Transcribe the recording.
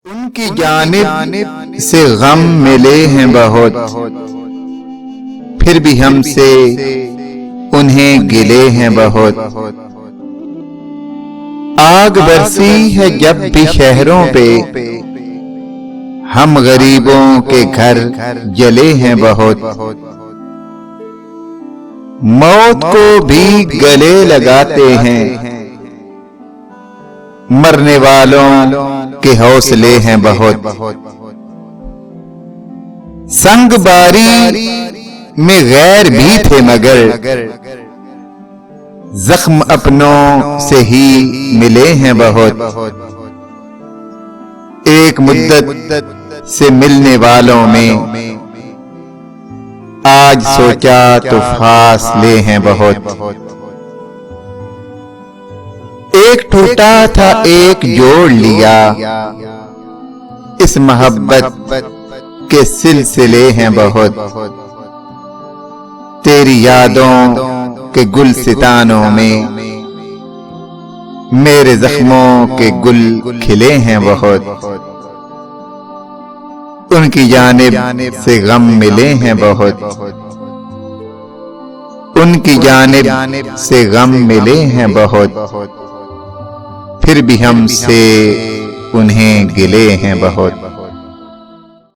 उनकी जानिब से गम मिले हैं बहुत, फिर भी हमसे उन्हें गिले हैं बहुत। आग बरसी है जब भी शहरों पे, हम गरीबों के घर जले हैं बहुत। मौत को भी गले लगाते हैं, मरने वालों के हौसले हैं बहुत। संगबारी में गैर भी थे मगर जख्म अपनों से ही मिले हैं बहुत। एक मुद्दत से मिलने वालों में आज सोचा तो फासले हैं बहुत। एक टूटा था एक जोड़ लिया, इस मोहब्बत के सिलसिले हैं बहुत। तेरी यादों के गुलसितानों में मेरे जख्मों के गुल खिले हैं बहुत। उनकी जानिब से गम मिले हैं बहुत, उनकी जानिब से गम मिले हैं बहुत। फिर भी हमसे उन्हें गिले हैं बहुत।